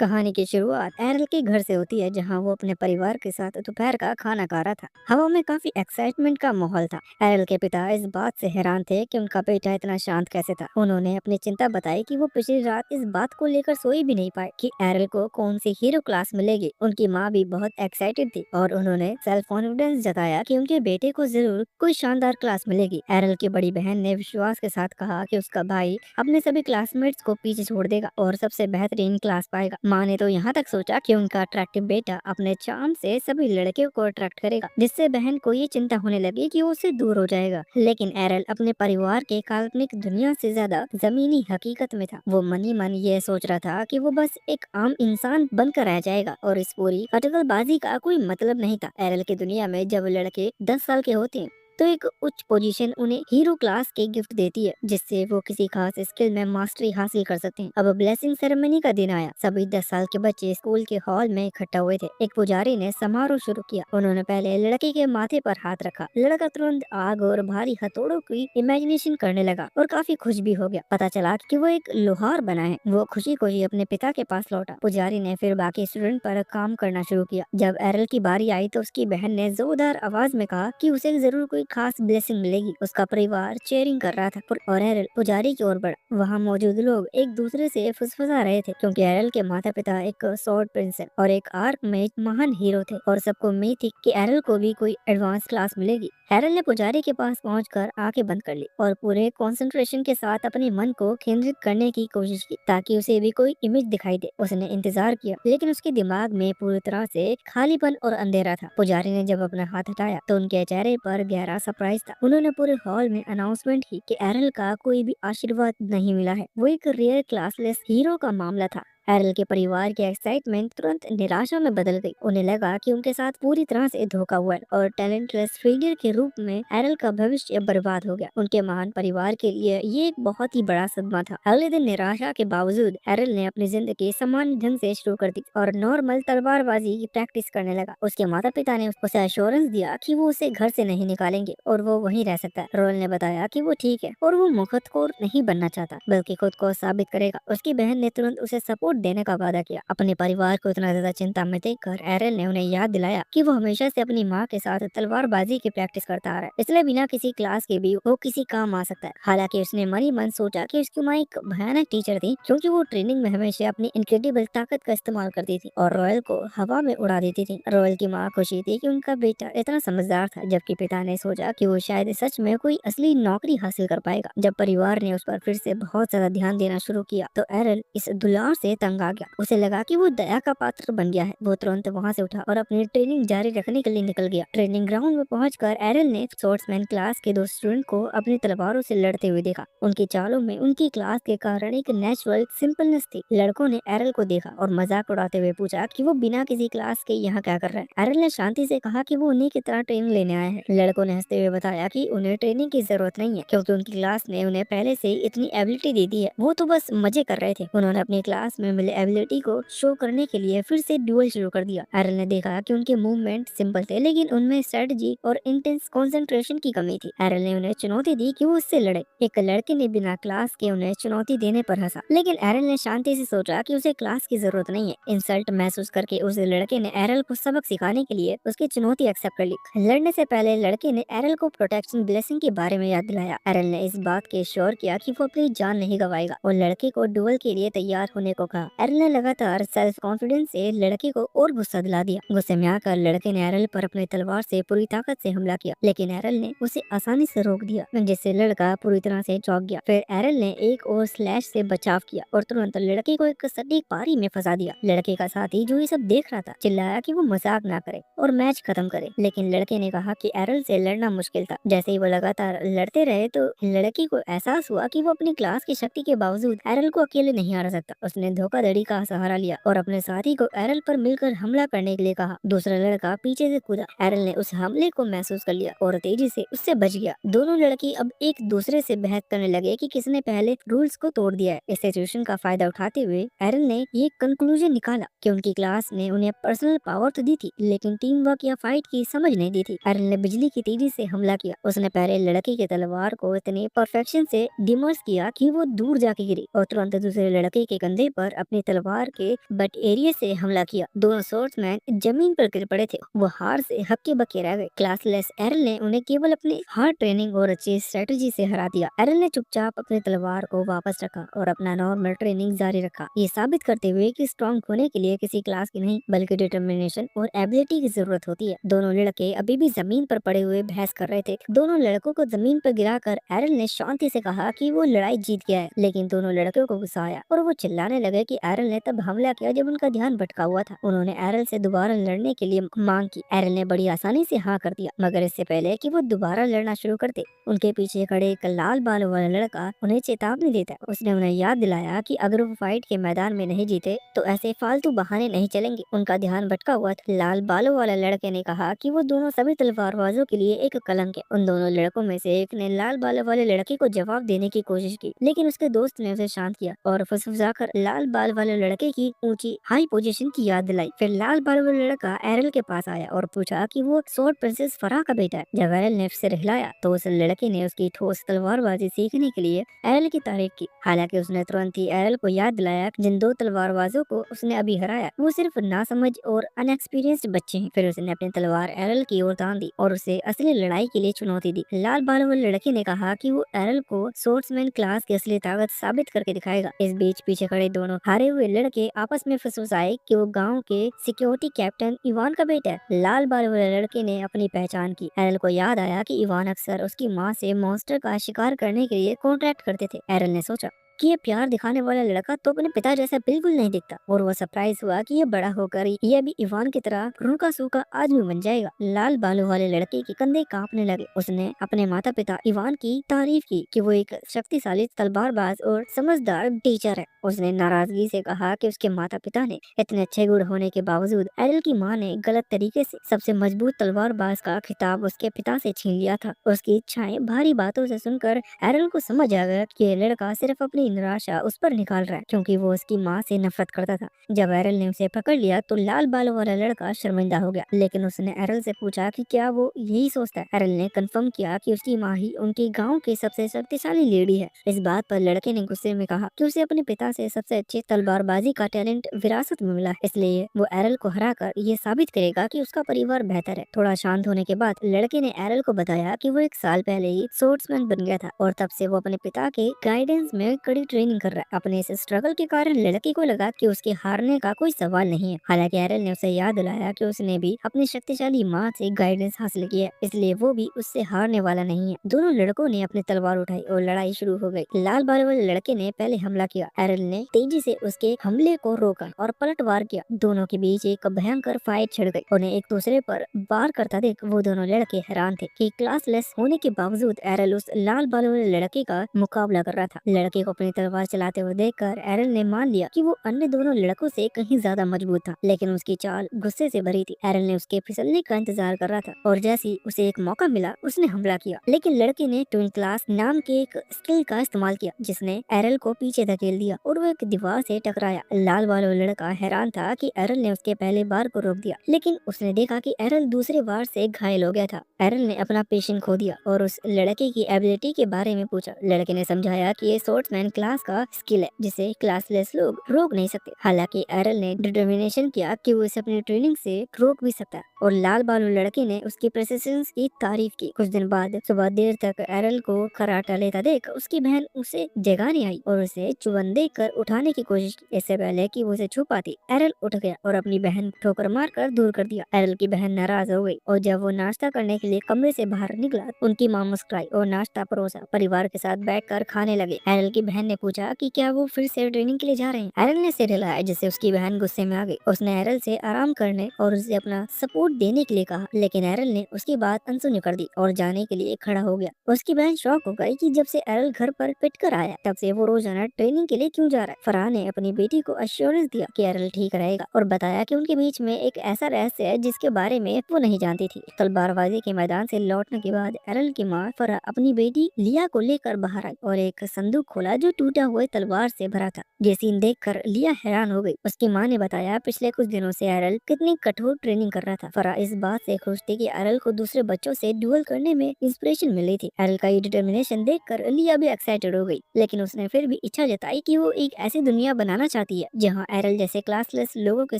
कहानी की शुरुआत एरल के घर से होती है, जहां वो अपने परिवार के साथ दोपहर का खाना खा रहा था। हवा में काफी एक्साइटमेंट का माहौल था। एरल के पिता इस बात से हैरान थे कि उनका बेटा इतना शांत कैसे था। उन्होंने अपनी चिंता बताई कि वो पिछली रात इस बात को लेकर सोई भी नहीं पाए कि एरल को कौन सी हीरो क्लास मिलेगी। उनकी माँ भी बहुत एक्साइटेड थी और उन्होंने सेल्फ कॉन्फिडेंस जताया कि उनके बेटे को जरूर कोई शानदार क्लास मिलेगी। एरल की बड़ी बहन ने विश्वास के साथ कहा कि उसका भाई अपने सभी क्लासमेट्स को पीछे छोड़ देगा और सबसे बेहतरीन क्लास पाएगा। माँ ने तो यहाँ तक सोचा कि उनका अट्रैक्टिव बेटा अपने चार्म से सभी लड़कियों को अट्रैक्ट करेगा, जिससे बहन को ये चिंता होने लगी कि वो उससे दूर हो जाएगा। लेकिन एरल अपने परिवार के काल्पनिक दुनिया से ज्यादा जमीनी हकीकत में था। वो मन ही मन ये सोच रहा था कि वो बस एक आम इंसान बनकर रह जाएगा और इस पूरी अटकलबाजी का कोई मतलब नहीं था। एरल की दुनिया में जब लड़के 10 साल के होते हैं तो एक उच्च पोजीशन उन्हें हीरो क्लास के गिफ्ट देती है, जिससे वो किसी खास स्किल में मास्टरी हासिल कर सकते हैं। अब ब्लेसिंग सेरेमनी का दिन आया। सभी 10 साल के बच्चे स्कूल के हॉल में इकट्ठा हुए थे। एक पुजारी ने समारोह शुरू किया। उन्होंने पहले लड़के के माथे पर हाथ रखा। लड़का तुरंत आग और भारी हथौड़ों की इमेजिनेशन करने लगा और काफी खुश भी हो गया। पता चला कि वो एक लोहार बना है। वो खुशी खुशी अपने पिता के पास लौटा। पुजारी ने फिर बाकी स्टूडेंट पर काम करना शुरू किया। जब एरल की बारी आई तो उसकी बहन ने जोरदार आवाज में कहा कि उसे जरूर कोई खास ब्लेसिंग मिलेगी। उसका परिवार चेयरिंग कर रहा था और एरल पुजारी की ओर बढ़ा। वहाँ मौजूद लोग एक दूसरे से फुसफुसा रहे थे, क्योंकि एरल के माता पिता एक स्वॉर्ड प्रिंस और एक आर्क में महान हीरो थे और सबको उम्मीद थी कि एरल को भी कोई एडवांस क्लास मिलेगी। एरल ने पुजारी के पास पहुंचकर आंखें बंद कर ली और पूरे कंसंट्रेशन के साथ अपने मन को केंद्रित करने की कोशिश की ताकि उसे भी कोई इमेज दिखाई दे। उसने इंतजार किया, लेकिन उसके दिमाग में पूरी तरह से खालीपन और अंधेरा था। पुजारी ने जब अपना हाथ हटाया तो उनके चेहरे पर गहरा सरप्राइज था। उन्होंने पूरे हॉल में अनाउंसमेंट की कि एरल का कोई भी आशीर्वाद नहीं मिला है। वो एक रेयर क्लासलेस हीरो का मामला था। एरल के परिवार की एक्साइटमेंट तुरंत निराशा में बदल गई। उन्हें लगा कि उनके साथ पूरी तरह से धोखा हुआ है और टैलेंटलेस फिगर के रूप में एरल का भविष्य बर्बाद हो गया। उनके महान परिवार के लिए ये एक बहुत ही बड़ा सदमा था। अगले दिन निराशा के बावजूद एरल ने अपनी जिंदगी सामान्य ढंग से शुरू कर दी और नॉर्मल तलवारबाजी की प्रैक्टिस करने लगा। उसके माता पिता ने उसे एश्योरेंस दिया कि वो उसे घर से नहीं निकालेंगे और वो वहीं रह सकता है। रोल ने बताया कि वो ठीक है और वो मुखतखोर नहीं बनना चाहता, बल्कि खुद को साबित करेगा। उसकी बहन ने तुरंत उसे सपोर्ट देने का वादा किया। अपने परिवार को इतना ज्यादा चिंता में देखकर एरल ने उन्हें याद दिलाया कि वो हमेशा से अपनी माँ के साथ तलवारबाजी की प्रैक्टिस करता आ रहा है, इसलिए बिना किसी क्लास के भी वो किसी काम आ सकता है। हालांकि उसने मन ही मन सोचा कि उसकी माँ एक भयानक टीचर थी, क्योंकि वो ट्रेनिंग में हमेशा अपनी इनक्रेडिबल ताकत का इस्तेमाल करती थी और रॉयल को हवा में उड़ा देती थी। रॉयल की माँ खुशी थी कि उनका बेटा इतना समझदार था, जबकि पिता ने सोचा कि वो शायद सच में कोई असली नौकरी हासिल कर पाएगा। जब परिवार ने उस पर फिर से बहुत ज्यादा ध्यान देना शुरू किया तो एरल इस दुलार से तंग आ गया। उसे लगा कि वो दया का पात्र बन गया है। वो तुरंत वहाँ से उठा और अपनी ट्रेनिंग जारी रखने के लिए निकल गया। ट्रेनिंग ग्राउंड में पहुंचकर एरल ने स्पोर्ट्समैन क्लास के दो स्टूडेंट को अपनी तलवारों से लड़ते हुए देखा। उनकी चालों में उनकी क्लास के कारण एक नेचुरल सिंपलनेस थी। लड़कों ने एरल को देखा और मजाक उड़ाते हुए पूछा कि वो बिना किसी क्लास के यहाँ क्या कर रहा है। एरल ने शांति से कहा कि वो उन्हीं की तरह ट्रेनिंग लेने आए हैं। लड़कों ने हंसते हुए बताया कि उन्हें ट्रेनिंग की जरूरत नहीं है, क्योंकि उनकी क्लास ने उन्हें पहले से ही इतनी एबिलिटी दे दी है। वो तो बस मजे कर रहे थे। उन्होंने अपनी क्लास में मिले एबिलिटी को शो करने के लिए फिर से ड्यूल शुरू कर दिया। एरल ने देखा कि उनके मूवमेंट सिंपल थे, लेकिन उनमें स्ट्रेटजी और इंटेंस कंसंट्रेशन की कमी थी। एरल ने उन्हें चुनौती दी कि वो उससे लड़े। एक लड़के ने बिना क्लास के उन्हें चुनौती देने पर हंसा, लेकिन एरल ने शांति से सोचा कि उसे क्लास की जरूरत नहीं है। इंसल्ट महसूस करके उस लड़के ने एरल को सबक सिखाने के लिए उसकी चुनौती एक्सेप्ट कर ली। लड़ने से पहले लड़के ने एरल को प्रोटेक्शन ब्लेसिंग के बारे में याद दिलाया। एरल ने इस बात के श्योर किया कि वो अपनी जान नहीं गवाएगा और लड़के को डुअल के लिए तैयार होने को कहा। एरल ने लगातार सेल्फ कॉन्फिडेंस से लड़के को और गुस्सा दिला दिया। गुस्से में आकर लड़के ने एरल पर अपनी तलवार से पूरी ताकत से हमला किया, लेकिन एरल ने उसे आसानी से रोक दिया, जिससे लड़का पूरी तरह से चौंक गया। फिर एरल ने एक और स्लैश से बचाव किया और तुरंत लड़के को एक सटीक पारी में फंसा दिया। लड़के का साथी जो ये सब देख रहा था चिल्लाया कि वो मजाक ना करे और मैच खत्म करे, लेकिन लड़के ने कहा कि एरल से लड़ना मुश्किल था। जैसे ही वो लगातार लड़ते रहे तो लड़की को एहसास हुआ कि वो अपनी क्लास की शक्ति के बावजूद एरल को अकेले नहीं हरा सकता। उसने धोखाधड़ी का सहारा लिया और अपने साथी को एरल पर मिलकर हमला करने के लिए कहा। दूसरा लड़का पीछे से कूदा। एरल ने उस हमले को महसूस कर लिया और तेजी से उससे बच गया। दोनों लड़की अब एक दूसरे से बहस करने लगे कि किसने पहले रूल्स को तोड़ दिया है। इस सिचुएशन का फायदा उठाते हुए एरल ने ये कंक्लूजन निकाला कि उनकी क्लास ने उन्हें पर्सनल पावर तो दी थी, लेकिन टीम वर्क या फाइट की समझ नहीं दी थी। एरल ने बिजली की तेजी से हमला किया। उसने पहले लड़की की तलवार को इतने परफेक्शन से डिमर्स किया कि वो दूर जाके गिरी और तुरंत दूसरे लड़के के कंधे पर अपनी तलवार के बट एरिया से हमला किया। दोनों स्वॉर्ड्समैन जमीन पर गिर पड़े थे। वो हार से हक्के बक्के रह गए। क्लासलेस एरल ने उन्हें केवल अपनी हार्ड ट्रेनिंग और अच्छी स्ट्रेटजी से हरा दिया। एरल ने चुपचाप अपनी तलवार को वापस रखा और अपना नॉर्मल ट्रेनिंग जारी रखा, ये साबित करते हुए कि स्ट्रॉन्ग होने के लिए किसी क्लास की नहीं बल्कि डिटर्मिनेशन और एबिलिटी की जरूरत होती है। दोनों लड़के अभी भी जमीन पर पड़े हुए बहस कर रहे थे। दोनों लड़कों को जमीन पर गिराकर एरल ने शांति से कहा कि वो लड़ाई जीत गया है, लेकिन दोनों लड़कों को गुस्सा आया और वो चिल्लाने लगे कि एरल ने तब हमला किया जब उनका ध्यान भटका हुआ था। उन्होंने एरल से दोबारा लड़ने के लिए मांग की। एरल ने बड़ी आसानी से हाँ कर दिया, मगर इससे पहले कि वो दोबारा लड़ना शुरू करते, उनके पीछे खड़े एक लाल बालों वाला लड़का उन्हें चेतावनी देता है। उसने उन्हें याद दिलाया कि अगर वो फाइट के मैदान में नहीं जीते तो ऐसे फालतू बहाने नहीं चलेंगे। उनका ध्यान भटका हुआ था। लाल बालों वाले लड़के ने कहा कि वो दोनों सभी तलवारबाजों के लिए एक कलंक है। उन दोनों लड़कों में से एक ने लाल बालों वाले लड़के को जवाब देने की कोशिश की, लेकिन उसके दोस्त ने उसे शांत किया और फुसफुसाकर लाल बाल वाले लड़के की ऊंची हाई पोजीशन की याद दिलाई। फिर लाल बाल वाला लड़का एरल के पास आया और पूछा कि वो स्वॉर्ड प्रिंसेस फराह का बेटा है। जब एरल ने सिर हिलाया तो उस लड़के ने उसकी ठोस तलवारबाजी सीखने के लिए एरल की तारीफ की। हालांकि उसने तुरंत ही एरल को याद दिलाया कि जिन दो तलवारबाजों को उसने अभी हराया वो सिर्फ नासमझ और अनएक्सपीरियंस्ड बच्चे हैं। फिर उसने अपनी तलवार एरल की ओर तान दी और उसे असली लड़ाई के लिए चुनौती दी। लाल बालों वाले लड़के ने कहा कि वो एरल को सोर्ट्समैन क्लास की असली ताकत साबित करके दिखाएगा। इस बीच पीछे खड़े दोनों हारे हुए लड़के आपस में फुसफुसाए कि वो गांव के सिक्योरिटी कैप्टन इवान का बेटा है। लाल बालों वाले लड़के ने अपनी पहचान की। एरल को याद आया कि इवान अक्सर उसकी माँ से मॉन्स्टर का शिकार करने के लिए कॉन्ट्रैक्ट करते थे। एरल ने सोचा कि ये प्यार दिखाने वाला लड़का तो अपने पिता जैसा बिल्कुल नहीं दिखता, और वो सरप्राइज हुआ कि ये बड़ा होकर ये भी इवान की तरह रूखा सूखा आदमी बन जाएगा। लाल बालों वाले लड़के के कंधे कांपने लगे। उसने अपने माता पिता इवान की तारीफ की कि वो एक शक्तिशाली तलवारबाज और समझदार टीचर है। उसने नाराजगी से कहा कि उसके माता पिता ने इतने अच्छे गुण होने के बावजूद एरल की माँ ने गलत तरीके से सबसे मजबूत तलवारबाज का खिताब उसके पिता से छीन लिया था। उसकी इच्छाएं भारी बातों से सुनकर एरल को समझ आ गया कि ये लड़का सिर्फ अपनी निराशा उस पर निकाल रहा है, क्योंकि वो उसकी माँ से नफरत करता था। जब एरल ने उसे पकड़ लिया तो लाल बालों वाला लड़का शर्मिंदा हो गया, लेकिन उसने एरल से पूछा कि क्या वो यही सोचता है। एरल ने कंफर्म किया कि उसकी माँ ही उनके गांव की सबसे शक्तिशाली लेडी है। इस बात पर लड़के ने गुस्से में कहा कि उसे अपने पिता से सबसे अच्छे तलवारबाजी का टैलेंट विरासत में मिला है, इसलिए वो एरल को हराकर ये साबित करेगा कि उसका परिवार बेहतर है। थोड़ा शांत होने के बाद लड़के ने एरल को बताया कि वो 1 साल पहले ही सोर्ट्समैन बन गया था और तब से वो अपने पिता के गाइडेंस में कड़ी ट्रेनिंग कर रहा है। अपने इस स्ट्रगल के कारण लड़के को लगा कि उसके हारने का कोई सवाल नहीं है। हालांकि एरल ने उसे याद दिलाया कि उसने भी अपनी शक्तिशाली माँ से गाइडेंस हासिल किया है, इसलिए वो भी उससे हारने वाला नहीं है। दोनों लड़कों ने अपनी तलवार उठाई और लड़ाई शुरू हो गई। लाल बाल वाले लड़के ने पहले हमला किया। एरल ने तेजी से उसके हमले को रोका और पलटवार किया। दोनों के बीच एक भयंकर फाइट छिड़ गई। उन्हें एक दूसरे पर वार करता देख वो दोनों लड़के हैरान थे कि क्लासलेस होने के बावजूद एरल उस लाल बालों वाले लड़के का मुकाबला कर रहा था। लड़के को अपनी तलवार चलाते हुए देखकर एरल ने मान लिया कि वो अन्य दोनों लड़कों से कहीं ज्यादा मजबूत था, लेकिन उसकी चाल गुस्से से भरी थी। एरल ने उसके फिसलने का इंतजार कर रहा था और जैसे ही उसे एक मौका मिला उसने हमला किया, लेकिन लड़के ने ट्विन क्लास नाम के एक स्किल का इस्तेमाल किया जिसने एरल को पीछे धकेल दिया और वो एक दीवार से टकराया। लाल वाला लड़का हैरान था कि एरल ने उसके पहले बार को रोक दिया, लेकिन उसने देखा कि एरल दूसरे बार से घायल हो गया था। एरल ने अपना पेशेंस खो दिया और उस लड़के की एबिलिटी के बारे में पूछा। लड़के ने समझाया कि ये स्वॉर्ड्समैन क्लास का स्किल है जिसे क्लासलेस लोग रोक नहीं सकते। हालांकि एरल ने डिटर्मिनेशन किया कि वो इसे अपनी ट्रेनिंग से रोक भी सकता है, और लाल बालू लड़के ने उसकी प्रेसिडेंस की तारीफ की। कुछ दिन बाद सुबह देर तक एरल को खर्राटा लेता देख उसकी बहन उसे जगाने आई और उसे चुबन देकर उठाने की कोशिश की। इससे पहले कि वो उसे छू पाती, एरल उठ गया और अपनी बहन को ठोकर मारकर दूर कर दिया। एरल की बहन नाराज हो गई और जब वो नाश्ता करने के लिए कमरे से बाहर निकला उनकी माँ मुस्कुराई और नाश्ता परोसा। परिवार के साथ बैठकर खाने लगे। एरल की बहन ने पूछा कि क्या वो फिर से ट्रेनिंग के लिए जा रहे हैं। एरल ने सिर हिलाया जिससे उसकी बहन गुस्से में आ गई। उसने एरल से आराम करने और उसे अपना सपोर्ट देने के लिए कहा, लेकिन एरल ने उसकी बात अनसुनी कर दी और जाने के लिए खड़ा हो गया। उसकी बहन शॉक हो गई कि जब से एरल घर पर पिट कर आया तब से वो रोजाना ट्रेनिंग के लिए क्यों जा रहा है। फराह ने अपनी बेटी को अश्योरेंस दिया कि एरल ठीक रहेगा और बताया कि उनके बीच में एक ऐसा रहस्य है जिसके बारे में वो नहीं जानती थी। तलवारबाजी के मैदान से लौटने के बाद एरल की माँ फराह अपनी बेटी लिया को लेकर बाहर आई और एक संदूक खोला जो जो टूटा हुए तलवार से भरा था। ये सीन देखकर लिया हैरान हो गई। उसकी माँ ने बताया पिछले कुछ दिनों से एरल कितनी कठोर ट्रेनिंग कर रहा था। फरा इस बात से खुश थी कि एरल को दूसरे बच्चों से ड्यूल करने में इंस्पिरेशन मिली थी। एरल का ये डिटर्मिनेशन देखकर लिया भी एक्साइटेड हो गई, लेकिन उसने फिर भी इच्छा जताई कि वो एक ऐसी दुनिया बनाना चाहती है जहाँ एरल जैसे क्लासलेस लोगों के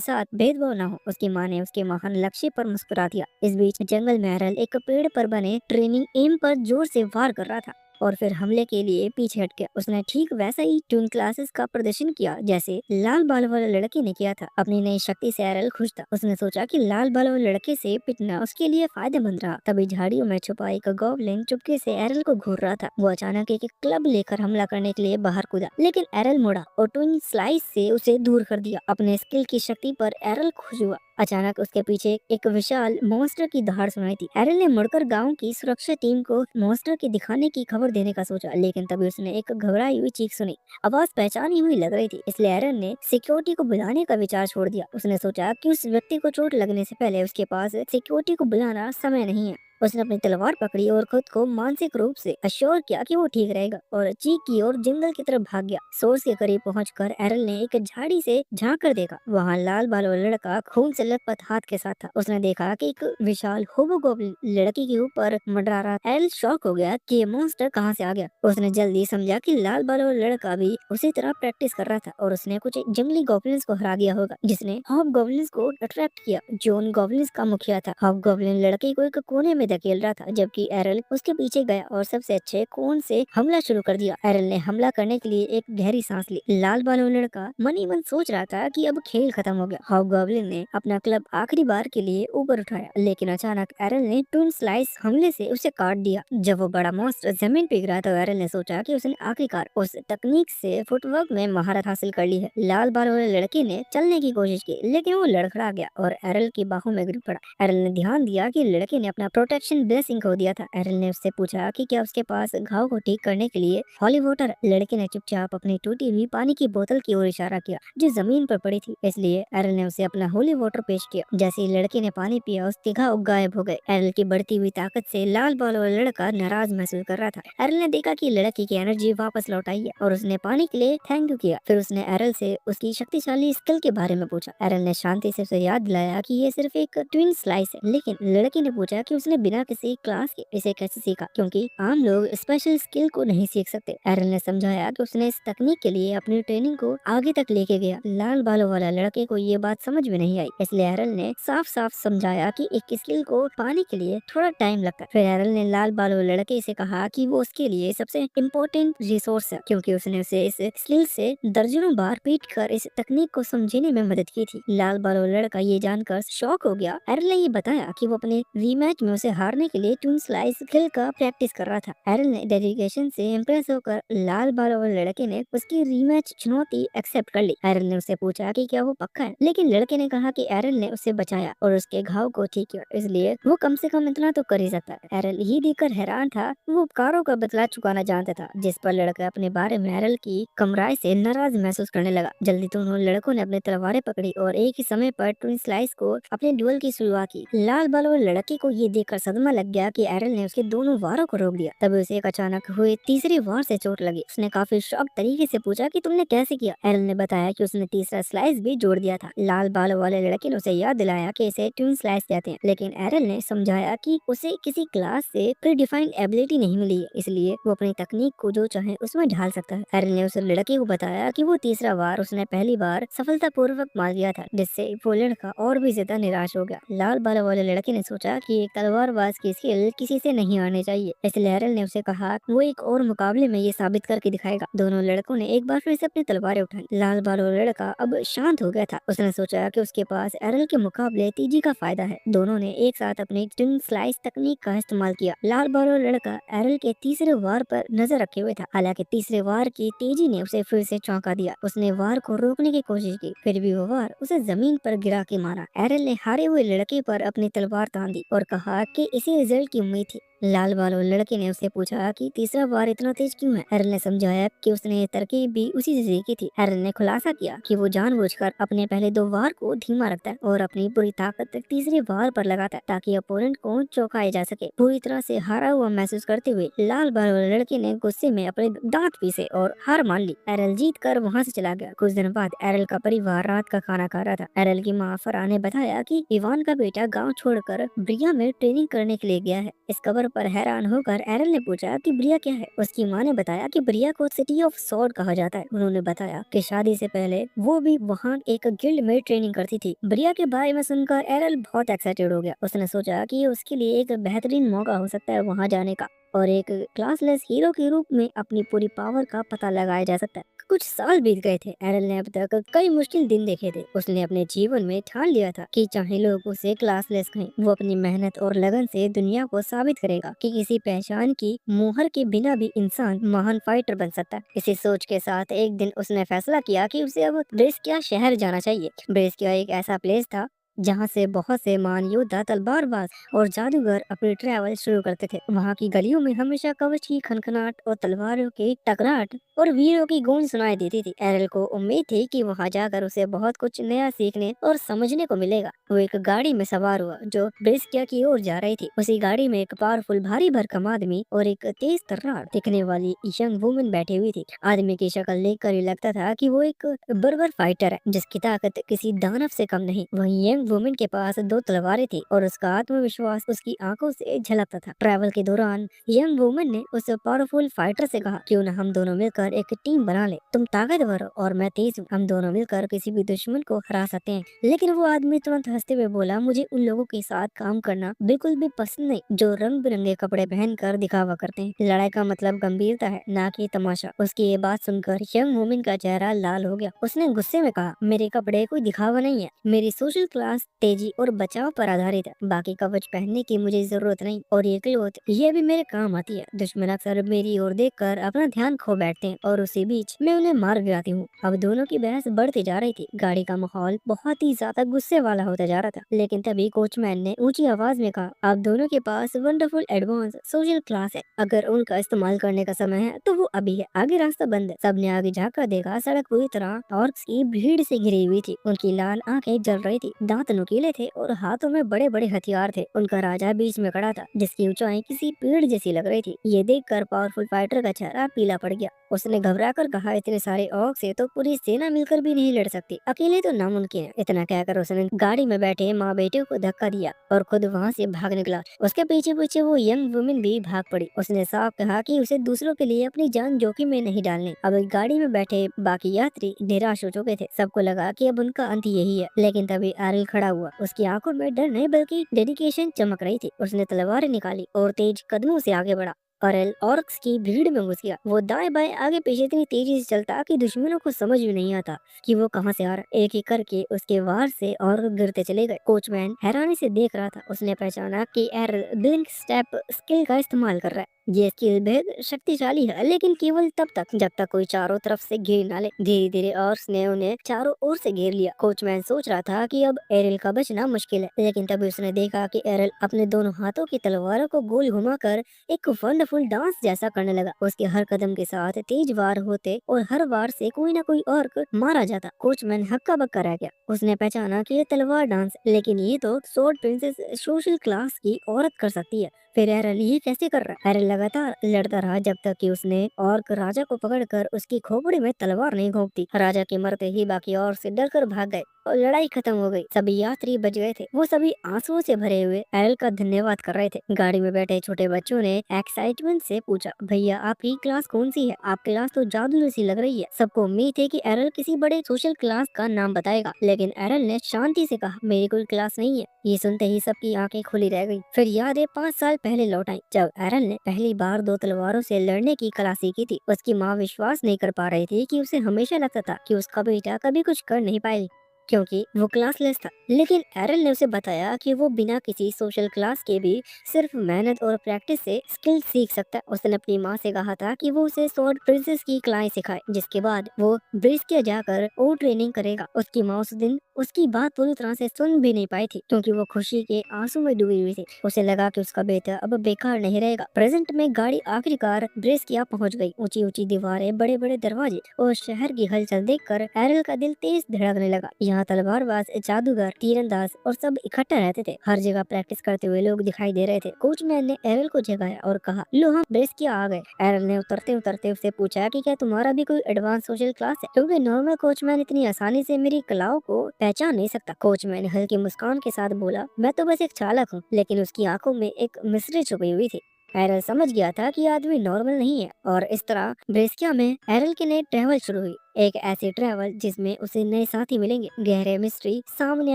साथ भेदभाव न हो। उसकी माँ ने उसके महान लक्ष्य पर मुस्कुरा दिया। इस बीच जंगल में एरल एक पेड़ पर बने ट्रेनिंग एम पर जोर से वार कर रहा था और फिर हमले के लिए पीछे हट गया। उसने ठीक वैसा ही ट्यून क्लासेस का प्रदर्शन किया जैसे लाल बाल वाले लड़के ने किया था। अपनी नई शक्ति से एरल खुश था। उसने सोचा कि लाल बाल वाले लड़के से पिटना उसके लिए फायदेमंद रहा। तभी झाड़ियों में छुपा एक गॉब्लिन चुपके से एरल को घूर रहा था। वो अचानक एक क्लब लेकर हमला करने के लिए बाहर कूदा, लेकिन एरल मुड़ा और ट्विन स्लाइस से उसे दूर कर दिया। अपने स्किल की शक्ति पर एरल खुश हुआ। अचानक उसके पीछे एक विशाल मॉन्स्टर की दहाड़ सुनाई थी। एरल ने मुड़कर गांव की सुरक्षा टीम को मॉन्स्टर के दिखाने की खबर देने का सोचा, लेकिन तभी उसने एक घबराई हुई चीख सुनी। आवाज पहचानी हुई लग रही थी, इसलिए एरल ने सिक्योरिटी को बुलाने का विचार छोड़ दिया। उसने सोचा कि उस व्यक्ति को चोट लगने से पहले उसके पास सिक्योरिटी को बुलाना समय नहीं है। उसने अपनी तलवार पकड़ी और खुद को मानसिक रूप से अश्योर किया कि वो ठीक रहेगा और चीख की और जंगल की तरफ भाग गया। सोर्स के करीब पहुंचकर एरल ने एक झाड़ी से झांक कर देखा। वहां लाल बाल वाला लड़का खून से लथपथ हाथ के साथ था। उसने देखा कि एक विशाल होबोगोब्लिन लड़की के ऊपर मंडरा रहा था। एरल शॉक हो गया कि ये मॉन्स्टर कहां से आ गया। उसने जल्दी समझा कि लाल बाल वाला लड़का भी उसी तरह प्रैक्टिस कर रहा था और उसने कुछ जंगली गॉब्लिन्स को हरा दिया होगा, जिसने हॉब गॉब्लिन्स को अट्रैक्ट किया, जो उन गॉब्लिन्स का मुखिया था। हॉब गॉब्लिन लड़के को एक कोने में धकेल रहा था, जबकि एरल उसके पीछे गया और सबसे अच्छे कोन से हमला शुरू कर दिया। एरल ने हमला करने के लिए एक गहरी सांस ली। लाल बाल वाला लड़का मन ही मन सोच रहा था कि अब खेल खत्म हो गया। हॉब गॉब्लिन ने अपना क्लब आखिरी बार के लिए ऊपर उठाया, लेकिन अचानक एरल ने ट्विन स्लाइस हमले से उसे काट दिया। जब वो बड़ा मॉन्स्टर जमीन पे गिरा तो एरल ने सोचा कि उसने आखिरकार उस तकनीक से फुटवर्क में महारत हासिल कर ली है। लाल बाल वाले लड़के ने चलने की कोशिश की, लेकिन वो लड़खड़ा गया और एरल की बाहों में गिर पड़ा। एरल ने ध्यान दिया कि लड़के ने अपना प्रोटेक्शन ब्लेसिंग खो दिया था। एरल ने उससे पूछा कि क्या उसके पास घाव को ठीक करने के लिए हॉली वाटर। लड़के ने चुपचाप अपनी टूटी हुई पानी की बोतल की ओर इशारा किया जो जमीन पर पड़ी थी, इसलिए एरल ने उसे अपना होली वाटर पेश किया। जैसे ही लड़के ने पानी पिया उसके घाव गायब हो गए। एरल की बढ़ती हुई ताकत से लाल बाल वाला लड़का नाराज महसूस कर रहा था। एरल ने देखा कि लड़की की एनर्जी वापस लौट आई है और उसने पानी के लिए थैंक यू किया। फिर उसने एरल से उसकी शक्तिशाली स्किल के बारे में पूछा। एरल ने शांति से उसे याद दिलाया कि ये सिर्फ एक ट्विन स्लाइस है, लेकिन लड़की ने पूछा कि उसने बिना किसी क्लास के इसे कैसे सीखा, क्योंकि आम लोग स्पेशल स्किल को नहीं सीख सकते। एरल ने समझाया कि उसने इस तकनीक के लिए अपनी ट्रेनिंग को आगे तक लेके गया। लाल बालों वाला लड़के को ये बात समझ में नहीं आई, इसलिए एरल ने साफ साफ समझाया कि एक स्किल को पाने के लिए थोड़ा टाइम लगता है। फिर एरल ने लाल बालों लड़के से कहा कि वो उसके लिए सबसे इम्पोर्टेंट रिसोर्स है, क्योंकि उसने उसे इस स्किल से दर्जनों बार पीट कर इस तकनीक को समझने में मदद की थी। लाल बालों लड़का ये जानकर शॉक हो गया। एरल ने ये बताया कि वो अपने रीमैच में उसे हारने के लिए ट्विन स्लाइस स्किल का प्रैक्टिस कर रहा था। एरल ने डेडिकेशन से इम्प्रेस होकर लाल बालों वाले लड़के ने उसकी रीमैच चुनौती एक्सेप्ट कर ली। एरल ने उससे पूछा कि क्या वो पक्का है, लेकिन लड़के ने कहा कि एरल ने उसे बचाया और उसके घाव को ठीक किया, इसलिए वो कम से कम इतना तो कर ही सकता है। एरल ये देखकर हैरान था। वो उपकारों का बदला चुकाना जानता था, जिस पर लड़का अपने बारे में एरल की कमराई से नाराज महसूस करने लगा। जल्दी दोनों लड़कों ने अपने तलवारें पकड़ी और एक ही समय पर ट्विन स्लाइस को अपने ड्यूल की शुरुआत की। लाल बालों लड़के को ये देखकर सदमा लग गया कि एरल ने उसके दोनों वारों को रोक दिया। तभी उसे एक अचानक हुए तीसरे वार से चोट लगी। उसने काफी शॉक तरीके से पूछा कि तुमने कैसे किया। एरल ने बताया कि उसने तीसरा स्लाइस भी जोड़ दिया था। लाल बालों वाले लड़के ने उसे याद दिलाया कि इसे ट्विन स्लाइस कहते हैं, लेकिन एरल ने समझाया कि उसे किसी क्लास से प्रीडिफाइंड एबिलिटी नहीं मिली है, इसलिए वो अपनी तकनीक को जो चाहे उसमें ढाल सकता है। एरल ने उस लड़के को बताया कि वो तीसरा वार उसने पहली बार सफलतापूर्वक मार दिया था, जिससे वो लड़का और भी ज्यादा निराश हो गया। लाल बालों वाले लड़के ने सोचा कि एक तलवारबाज की स्किल किसी से नहीं आनी चाहिए, इसलिए एरल ने उसे कहा वो एक और मुकाबले में ये साबित करके दिखाएगा। दोनों लड़कों ने एक बार फिर से अपनी तलवारें उठाई। लाल बालों लड़का अब शांत हो गया था। उसने सोचा कि उसके पास एरल के मुकाबले तेजी का फायदा है। दोनों ने एक साथ अपनी ट्विन स्लाइस तकनीक का इस्तेमाल किया। लाल बालों लड़का एरल के तीसरे वार पर नजर रखे हुए था, हालांकि तीसरे वार की तेजी ने उसे फिर से चौंका दिया। उसने वार को रोकने की कोशिश की, फिर भी वो वार उसे जमीन पर गिरा के मारा। एरल ने हारे हुए लड़के पर अपनी तलवार तान दी और कहा कि इसी रिजल्ट की उम्मीद थी, लाल वालों लड़के ने उससे पूछा कि तीसरा वार इतना तेज क्यों है। एरल ने समझाया कि उसने ये तरकीब भी उसी से सीखी थी। एरल ने खुलासा किया कि वो जानबूझकर अपने पहले दो वार को धीमा रखता है और अपनी पूरी ताकत तीसरे वार पर लगाता है ताकि अपोनेंट को चौंकाया जा सके। पूरी तरह से हारा हुआ महसूस करते हुए लाल वाले लड़के ने गुस्से में अपने दांत पीसे और हार मान ली। एरल जीत कर वहाँ से चला गया। कुछ दिन बाद एरल का परिवार रात का खाना खा रहा था। एरल की माँ फराह ने बताया कि इवान का बेटा गांव छोड़कर ब्रिया में ट्रेनिंग करने के लिए गया है। इस खबर पर हैरान होकर एरल ने पूछा कि ब्रिया क्या है। उसकी माँ ने बताया कि ब्रिया को सिटी ऑफ सॉर्ड कहा जाता है। उन्होंने बताया कि शादी से पहले वो भी वहाँ एक गिल्ड में ट्रेनिंग करती थी। ब्रिया के बारे में सुनकर एरल बहुत एक्साइटेड हो गया। उसने सोचा कि ये उसके लिए एक बेहतरीन मौका हो सकता है वहाँ जाने का और एक क्लासलेस हीरो के रूप में अपनी पूरी पावर का पता लगाया जा सकता है। कुछ साल बीत गए थे। एरल ने अब तक कई मुश्किल दिन देखे थे। उसने अपने जीवन में ठान लिया था कि चाहे लोग उसे क्लासलेस कहें, वो अपनी मेहनत और लगन से दुनिया को साबित करेगा कि किसी पहचान की मुहर के बिना भी इंसान महान फाइटर बन सकता है। इसी सोच के साथ एक दिन उसने फैसला किया कि उसे अब ब्रेस्किया शहर जाना चाहिए। ब्रेस्किया एक ऐसा प्लेस था जहाँ से बहुत से महान योद्धा, तलवारबाज और जादूगर अपनी ट्रैवल शुरू करते थे। वहाँ की गलियों में हमेशा कवच की खनखनाहट और तलवारों की टकराहट और वीरों की गूंज सुनाई देती थी। एरल को उम्मीद थी कि वहाँ जाकर उसे बहुत कुछ नया सीखने और समझने को मिलेगा। वो एक गाड़ी में सवार हुआ जो ब्रेस्किया की ओर जा रही थी। उसी गाड़ी में एक पावरफुल भारी भरकम आदमी और एक तेज तर्रार दिखने वाली यंग वुमन बैठी हुई थी। आदमी की शक्ल देखकर ही लगता था कि वो एक बर्बर फाइटर है जिसकी ताकत किसी दानव से कम नहीं। वहीं यंग वुमन के पास दो तलवारें थी और उसका आत्मविश्वास उसकी आंखों से झलकता था। ट्रैवल के दौरान यंग वुमन ने उस पावरफुल फाइटर से कहा, क्यों न हम दोनों मिलकर एक टीम बना ले। तुम ताकतवर हो और मैं तेज हूँ। हम दोनों मिलकर किसी भी दुश्मन को हरा सकते हैं। लेकिन वो आदमी तुरंत हंसते हुए बोला, मुझे उन लोगों के साथ काम करना बिल्कुल भी पसंद नहीं जो रंग बिरंगे कपड़े पहनकर दिखावा करते हैं। लड़ाई का मतलब गंभीरता है, ना कि तमाशा। उसकी ये बात सुनकर यंग वुमन का चेहरा लाल हो गया। उसने गुस्से में कहा, मेरे कपड़े कोई दिखावा नहीं है। मेरी सोशल क्लास तेजी और बचाव पर आधारित है। बाकी कवच पहनने की मुझे जरूरत नहीं और ये क्लोथ ये भी मेरे काम आती है। दुश्मन अक्सर मेरी ओर देखकर अपना ध्यान खो बैठते हैं और उसी बीच मैं उन्हें मार गिराती हूँ। अब दोनों की बहस बढ़ती जा रही थी। गाड़ी का माहौल बहुत ही ज्यादा गुस्से वाला होता जा रहा था। लेकिन तभी कोचमैन ने ऊंची आवाज में कहा, आप दोनों के पास वंडरफुल एडवांस सोशल क्लास है। अगर उनका इस्तेमाल करने का समय है तो वो अभी है। आगे रास्ता बंद है। सबने आगे झाँका देखा। सड़क पूरी तरह ऑर्क्स की भीड़ से घिरी हुई थी। उनकी लाल आंखें जल रही थी, दांत नुकीले थे और हाथों में बड़े बड़े हथियार थे। उनका राजा बीच में खड़ा था जिसकी ऊंचाई किसी पेड़ जैसी लग रही थी। ये देखकर पावरफुल फाइटर का चेहरा पीला पड़ गया। उसने घबराकर कहा, इतने सारे ऑर्क से तो पूरी सेना मिलकर भी नहीं लड़ सकती। अकेले तो नामुमकिन है। इतना कहकर उसने गाड़ी में बैठे माँ बेटे को धक्का दिया और खुद वहाँ से भाग निकला। उसके पीछे पीछे वो यंग वुमेन भी भाग पड़ी। उसने साफ कहा कि उसे दूसरों के लिए अपनी जान जोखिम में नहीं डालनी। अब गाड़ी में बैठे बाकी यात्री निराश हो चुके थे। सबको लगा कि अब उनका अंत यही है। लेकिन तभी एरल खड़ा हुआ। उसकी आंखों में डर नहीं बल्कि डेडिकेशन चमक रही थी। उसने तलवार निकाली और तेज कदमों से आगे बढ़ा। एरल ऑर्क्स की भीड़ में घुस गया। वो दाएं बाएं आगे पीछे इतनी तेजी से चलता कि दुश्मनों को समझ भी नहीं आता कि वो कहां से आ रहा। एक एक करके उसके वार से और गिरते चले गए। कोचमैन हैरानी से देख रहा था। उसने पहचाना कि एरल ब्लिंक स्टेप स्किल का इस्तेमाल कर रहा है। ये स्किल बेहद शक्तिशाली है लेकिन केवल तब तक जब तक कोई चारों तरफ से घेर ना ले। धीरे धीरे ऑर्क्स ने उन्हें चारों ओर से घेर लिया। कोचमैन सोच रहा था कि अब एरल का बचना मुश्किल है। लेकिन तभी उसने देखा कि एरल अपने दोनों हाथों की तलवारों को गोल घुमाकर एक वंडरफुल डांस जैसा करने लगा। उसके हर कदम के साथ तेज वार होते और हर वार से कोई ना कोई ऑर्क मारा जाता। कोचमैन हक्का बक्का रह गया। उसने पहचाना कि ये तलवार डांस, लेकिन ये तो स्वॉर्ड प्रिंसेस सोशल क्लास की औरत कर सकती है। फिर एरल ये कैसे कर रहा है? एरल लगातार लड़ता रहा जब तक कि उसने ऑर्क राजा को पकड़कर उसकी खोपड़ी में तलवार नहीं घोंप दी। राजा के मरते ही बाकी और से डर कर भाग गए और लड़ाई खत्म हो गई। सभी यात्री बच गए थे। वो सभी आंसुओं से भरे हुए एरल का धन्यवाद कर रहे थे। गाड़ी में बैठे छोटे बच्चों ने एक्साइटमेंट से पूछा, भैया आपकी क्लास कौन सी है? आपकी क्लास तो जादू जैसी लग रही है। सबको उम्मीद थी कि एरल किसी बड़े सोशल क्लास का नाम बताएगा, लेकिन एरल ने शांति से कहा, मेरी कोई क्लास नहीं है। ये सुनते ही सबकी आंखें खुली रह गई। फिर यादें 5 साल पहले लौट आई जब एरल ने पहली बार दो तलवारों से लड़ने की कला सीखी थी। उसकी माँ विश्वास नहीं कर पा रही थी कि उसे हमेशा लगता था कि उसका बेटा कभी कुछ कर नहीं पाएगी क्योंकि वो क्लासलेस था। लेकिन एरल ने उसे बताया कि वो बिना किसी सोशल क्लास के भी सिर्फ मेहनत और प्रैक्टिस से स्किल सीख सकता है। उसने अपनी माँ से कहा था कि वो उसे स्वॉर्ड प्रिंसेस की कलाएं सिखाए, जिसके बाद वो ब्रिस्किया जाकर और ट्रेनिंग करेगा। उसकी माँ उस दिन उसकी बात पूरी तरह से सुन भी नहीं पाई थी, क्योंकि वो खुशी के आंसू में डूबी हुई थी। उसे लगा कि उसका बेटा अब बेकार नहीं रहेगा। प्रेजेंट में गाड़ी आखिरकार ब्रेस्किया पहुंच गई। ऊंची ऊंची दीवारें, बड़े बड़े दरवाजे और शहर की हलचल देखकर एरल का दिल तेज धड़कने लगा। यहाँ तलवारबाज, जादूगर, तीरंदाज और सब इकट्ठे रहते थे। हर जगह प्रैक्टिस करते हुए लोग दिखाई दे रहे थे। कोचमैन ने एरल को जगाया और कहा, लो हम ब्रेस्किया आ गए। एरल ने उतरते उतरते उससे पूछा कि क्या तुम्हारा भी कोई एडवांस सोशल क्लास है, क्योंकि नॉर्मल कोचमैन इतनी आसानी से मेरी कलाओं को पहचान नहीं सकता। कोचमैन हल्की मुस्कान के साथ बोला, मैं तो बस एक चालक हूँ। लेकिन उसकी आंखों में एक मिस्ट्री छुपी हुई थी। एरल समझ गया था कि आदमी नॉर्मल नहीं है, और इस तरह ब्रेस्किया में एरल की नई ट्रैवल शुरू हुई। एक ऐसी ट्रैवल जिसमें उसे नए साथी मिलेंगे, गहरे मिस्ट्री सामने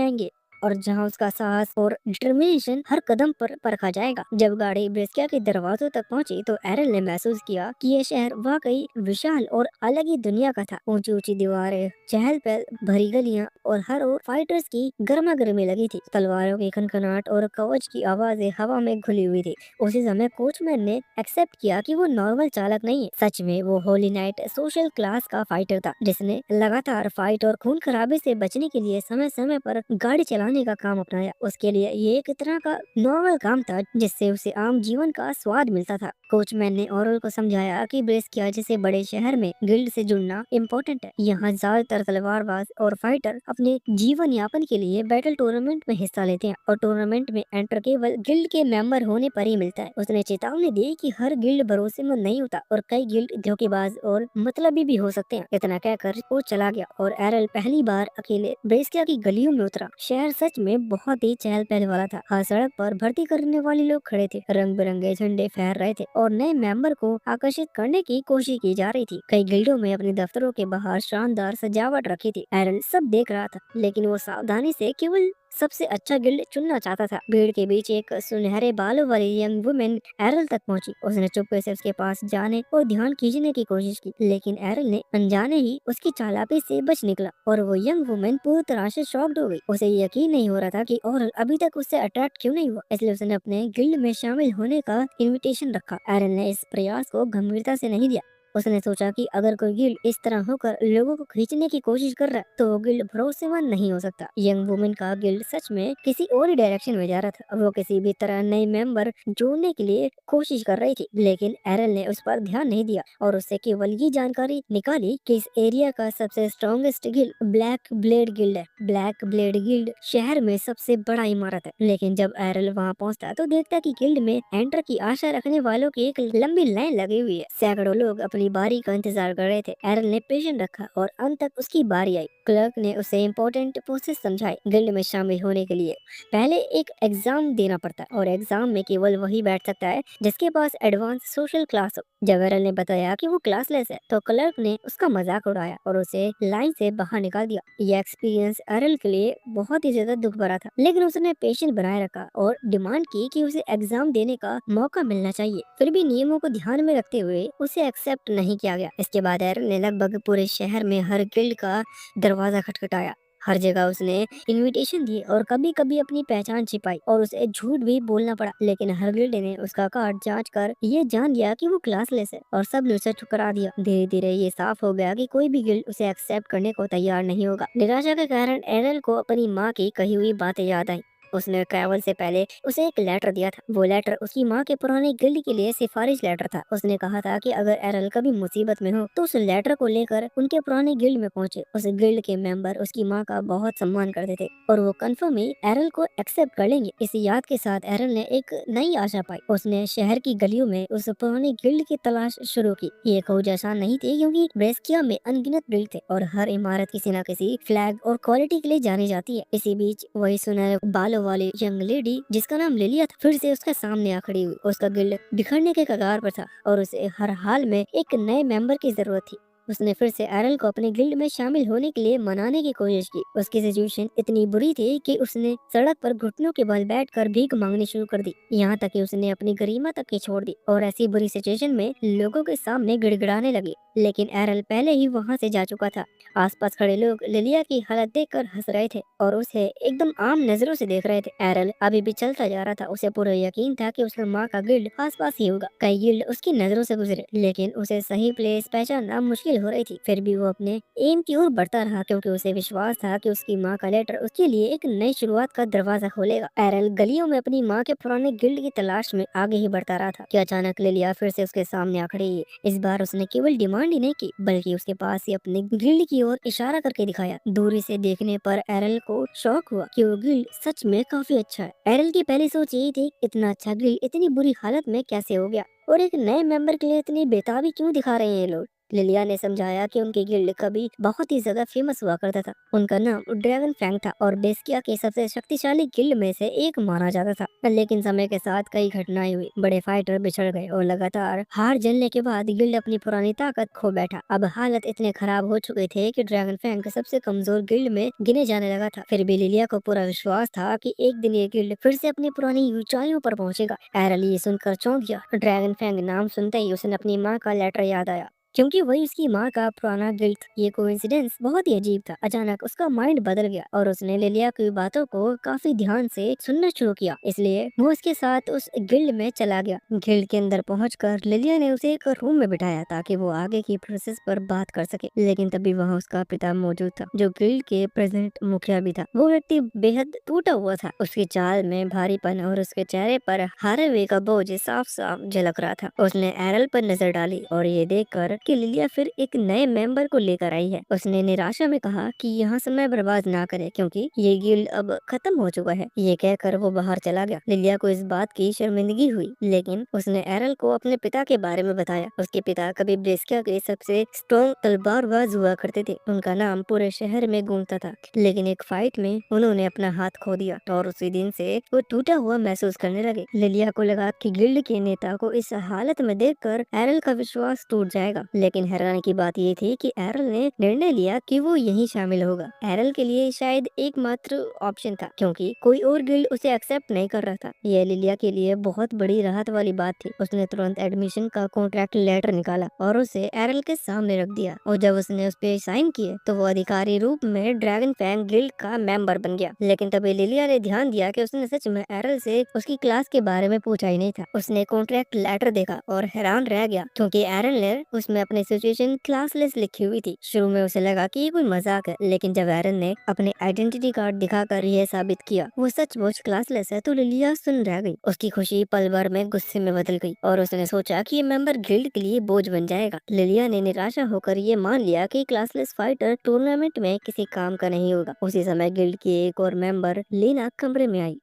आएंगे, और जहां उसका साहस और डिटर्मिनेशन हर कदम पर परखा जाएगा। जब गाड़ी ब्रेस्किया के दरवाजों तक पहुंची तो एरल ने महसूस किया कि ये शहर वाकई विशाल और अलग ही दुनिया का था। ऊंची ऊंची दीवारें, चहल पहल भरी गलियां और हर ओर फाइटर्स की गर्मा गर्मी लगी थी। तलवारों की खनखनाहट और कवच की आवाजें हवा में घुली हुई थी। उसी समय कोचमैन ने एक्सेप्ट किया कि वो नॉर्मल चालक नहीं है, सच में वो होली नाइट सोशल क्लास का फाइटर था, जिसने लगातार फाइट और खून खराबे से बचने के लिए समय समय पर गाड़ी चलाने का काम अपनाया। उसके लिए ये एक तरह का नॉर्मल काम था, जिससे उसे आम जीवन का स्वाद मिलता था। कोचमैन ने ओरल को समझाया कि ब्रेस्किया जैसे बड़े शहर में गिल्ड से जुड़ना इम्पोर्टेंट है। यहाँ ज्यादातर तलवारबाज और फाइटर अपने जीवन यापन के लिए बैटल टूर्नामेंट में हिस्सा लेते हैं, और टूर्नामेंट में एंटर केवल गिल्ड के मेंबर होने पर ही मिलता है। उसने चेतावनी दी कि हर गिल्ड भरोसेमंद नहीं होता, और कई गिल्ड धोखेबाज और मतलबी भी हो सकते हैं। इतना कहकर वो चला गया, और एरल पहली बार अकेले ब्रेस्किया की गलियों में उतरा। शहर सच में बहुत ही चहल पहल वाला था। हर सड़क पर भर्ती करने वाले लोग खड़े थे, रंग बिरंगे झंडे फहर रहे थे, और नए मेंबर को आकर्षित करने की कोशिश की जा रही थी। कई गिल्डों में अपने दफ्तरों के बाहर शानदार सजावट रखी थी। एरल सब देख रहा था, लेकिन वो सावधानी से केवल सबसे अच्छा गिल्ड चुनना चाहता था। भीड़ के बीच एक सुनहरे बालों वाली यंग वुमेन एरल तक पहुंची। उसने चुपके से उसके पास जाने और ध्यान खींचने की कोशिश की, लेकिन एरल ने अनजाने ही उसकी चालाकी से बच निकला, और वो यंग वुमेन पूरी तरह से शॉक्ड हो गई। उसे यकीन नहीं हो रहा था कि ओरल अभी तक उससे अट्रैक्ट क्यों नहीं हुआ, इसलिए उसने अपने गिल्ड में शामिल होने का इनविटेशन रखा। एरल ने इस प्रयास को गंभीरता से नहीं लिया। उसने सोचा कि अगर कोई गिल्ड इस तरह होकर लोगों को खींचने की कोशिश कर रहा है, तो वो गिल्ड भरोसेमंद नहीं हो सकता। यंग वुमेन का गिल्ड सच में किसी और ही डायरेक्शन में जा रहा था। वो किसी भी तरह नए मेंबर जोड़ने के लिए कोशिश कर रही थी, लेकिन एरल ने उस पर ध्यान नहीं दिया, और उससे केवल ये जानकारी निकाली कि इस एरिया का सबसे strongest guild black blade guild है। ब्लैक ब्लेड गिल्ड शहर में सबसे बड़ा इमारत है। लेकिन जब एरल वहाँ पहुँचता तो देखता कि गिल्ड में एंटर की आशा रखने वालों की एक लंबी लाइन लगी हुई है। सैकड़ों लोग अपनी बारी का इंतजार कर रहे थे। एरल ने पेशेंस रखा, और अंत तक उसकी बारी आई। क्लर्क ने उसे इम्पोर्टेंट प्रोसेस समझाई। गिल्ड में शामिल होने के लिए पहले एक एग्जाम देना पड़ता है, और एग्जाम में केवल वही बैठ सकता है जिसके पास एडवांस सोशल क्लास हो। जब एरल ने बताया कि वो क्लासलेस है, तो क्लर्क ने उसका मजाक उड़ाया और उसे लाइन से बाहर निकाल दिया। ये एक्सपीरियंस एरल के लिए बहुत ही ज्यादा दुख भरा था, लेकिन उसने पेशेंस बनाए रखा और डिमांड की कि उसे एग्जाम देने का मौका मिलना चाहिए। फिर भी नियमों को ध्यान में रखते हुए उसे एक्सेप्ट नहीं किया गया। इसके बाद एरल ने लगभग पूरे शहर में हर गिल्ड का दरवाजा खटखटाया। हर जगह उसने इनविटेशन दिए और कभी कभी अपनी पहचान छिपाई, और उसे झूठ भी बोलना पड़ा। लेकिन हर गिल्ड ने उसका कार्ड जांच कर ये जान लिया कि वो क्लासलेस है, और सब ने उसे ठुकरा दिया। धीरे धीरे ये साफ हो गया कि कोई भी गिल्ड उसे एक्सेप्ट करने को तैयार नहीं होगा। निराशा के कारण एरल को अपनी माँ की कही हुई बातें याद आई। उसने ट्रैवल से पहले उसे एक लेटर दिया था। वो लेटर उसकी माँ के पुराने गिल्ड के लिए सिफारिश लेटर था। उसने कहा था कि अगर एरल कभी मुसीबत में हो तो उस लेटर को लेकर उनके पुराने गिल्ड में पहुंचे। उस गिल्ड के मेंबर उसकी माँ का बहुत सम्मान करते थे, और वो कंफर्म ही एरल को एक्सेप्ट कर लेंगे। इसी याद के साथ एरल ने एक नई आशा पाई। उसने शहर की गलियों में उस पुराने गिल्ड की तलाश शुरू की। ये खोज आसान नहीं थी, क्योंकि ब्रेस्किया में अनगिनत गिल्ड थे, और हर इमारत किसी न किसी फ्लैग और क्वालिटी के लिए जानी जाती है। इसी बीच वही सुनहरे बालों वाली यंग लेडी जिसका नाम लिलिया था, फिर से उसके सामने आ खड़ी हुई। उसका गिल्ड बिखरने के कगार पर था, और उसे हर हाल में एक नए मेंबर की जरूरत थी। उसने फिर से एरल को अपने गिल्ड में शामिल होने के लिए मनाने की कोशिश की। उसकी सिचुएशन इतनी बुरी थी कि उसने सड़क पर घुटनों के बल बैठकर भीख मांगनी शुरू कर दी, यहाँ तक कि उसने अपनी गरिमा तक की छोड़ दी, और ऐसी बुरी सिचुएशन में लोगों के सामने गिड़गिड़ाने लगी। लेकिन एरल पहले ही वहाँ से जा चुका था। आसपास खड़े लोग लिलिया की हालत देखकर हंस रहे थे और उसे एकदम आम नजरों से देख रहे थे। एरल अभी भी चलता जा रहा था। उसे पूरा यकीन था कि उसकी माँ का गिल्ड आसपास ही होगा। कई गिल्ड उसकी नजरों से गुजरे, लेकिन उसे सही प्लेस पहचानना मुश्किल हो रही थी। फिर भी वो अपने एम की ओर बढ़ता रहा, क्योंकि उसे विश्वास था कि उसकी माँ का लेटर उसके लिए एक नई शुरुआत का दरवाजा खोलेगा। एरल गलियों में अपनी माँ के पुराने गिल्ड की तलाश में आगे ही बढ़ता रहा था कि अचानक लिलिया फिर से उसके सामने आ खड़ी। इस बार उसने केवल डिमांड ही नहीं की, बल्कि उसके पास ही अपने गिल्ड की ओर इशारा करके दिखाया। दूरी से देखने पर एरल को शौक हुआ कि वो गिल्ड सच में काफी अच्छा है। एरल की पहली सोच यही थी, इतना अच्छा गिल्ड इतनी बुरी हालत में कैसे हो गया, और एक नए मेंबर के लिए इतनी बेताबी क्यों दिखा रहे हैं ये लोग। लिलिया ने समझाया कि उनकी गिल्ड कभी बहुत ही ज्यादा फेमस हुआ करता था। उनका नाम ड्रैगन फैंग था और बेस्किया के सबसे शक्तिशाली गिल्ड में से एक माना जाता था। लेकिन समय के साथ कई घटनाएं हुई, बड़े फाइटर बिछड़ गए और लगातार हार जलने के बाद गिल्ड अपनी पुरानी ताकत खो बैठा। अब हालत इतने खराब हो चुके थे कि ड्रैगन फैंग सबसे कमजोर गिल्ड में गिने जाने लगा था। फिर भी लिलिया को पूरा विश्वास था कि एक दिन ये गिल्ड फिर से अपनी पुरानी ऊंचाइयों पर पहुंचेगा। एरल ये सुनकर चौंक गया। ड्रैगन फैंग नाम सुनते ही उसे अपनी माँ का लेटर याद आया, क्योंकि वही उसकी माँ का पुराना गिल्ड था। ये कोइंसिडेंस बहुत ही अजीब था। अचानक उसका माइंड बदल गया और उसने लिलिया की बातों को काफी ध्यान से सुनना शुरू किया। इसलिए वो उसके साथ उस गिल्ड में चला गया। गिल्ड के अंदर पहुंचकर लिलिया ने उसे एक रूम में बिठाया ताकि वो आगे की प्रोसेस पर बात कर सके। लेकिन तभी वहाँ उसका पिता मौजूद था, जो गिल्ड के प्रेसिडेंट मुखिया भी था। वो व्यक्ति बेहद टूटा हुआ था। उसकी चाल में भारीपन और उसके चेहरे पर हारे हुए का बोझ साफ साफ झलक रहा था। उसने एरल पर नजर डाली और ये देखकर कि लिलिया फिर एक नए मेंबर को लेकर आई है, उसने निराशा में कहा कि यहाँ समय बर्बाद ना करे, क्योंकि ये गिल्ड अब खत्म हो चुका है। ये कहकर वो बाहर चला गया। लिलिया को इस बात की शर्मिंदगी हुई, लेकिन उसने एरल को अपने पिता के बारे में बताया। उसके पिता कभी ब्रेस्किया के सबसे स्ट्रॉन्ग तलवारबाज हुआ करते थे। उनका नाम पूरे शहर में गूंजता था, लेकिन एक फाइट में उन्होंने अपना हाथ खो दिया और उसी दिन से वो टूटा हुआ महसूस करने लगे। लिलिया को लगा कि गिल्ड के नेता को इस हालत में देखकर एरल का विश्वास टूट जाएगा। लेकिन हैरानी की बात ये थी कि एरल ने निर्णय लिया कि वो यहीं शामिल होगा। एरल के लिए शायद एकमात्र ऑप्शन था, क्योंकि कोई और गिल्ड उसे एक्सेप्ट नहीं कर रहा था। यह लिलिया के लिए बहुत बड़ी राहत वाली बात थी। उसने तुरंत एडमिशन का कॉन्ट्रैक्ट लेटर निकाला और उसे एरल के सामने रख दिया, और जब उसने उस पे साइन किए तो वो अधिकारी रूप में ड्रैगन फैंग गिल्ड का मेंबर बन गया। लेकिन तभी लिलिया ने ध्यान दिया कि उसने सच में एरल से उसकी क्लास के बारे में पूछा ही नहीं था। उसने कॉन्ट्रैक्ट लेटर देखा और हैरान रह गया, क्योंकि एरल ने उसमें अपनी सिचुएशन क्लासलेस लिखी हुई थी। शुरू में उसे लगा कि ये कोई मजाक है, लेकिन जब एरल ने अपने आइडेंटिटी कार्ड दिखाकर यह साबित किया वो सचमुच क्लासलेस है, तो लिलिया सुन रह गई। उसकी खुशी पल भर में गुस्से में बदल गई और उसने सोचा कि ये मेंबर गिल्ड के लिए बोझ बन जाएगा। लिलिया ने निराशा होकर ये मान लिया कि क्लासलेस फाइटर टूर्नामेंट में किसी काम का नहीं होगा। उसी समय गिल्ड की एक और मेंबर लीना कमरे में आई।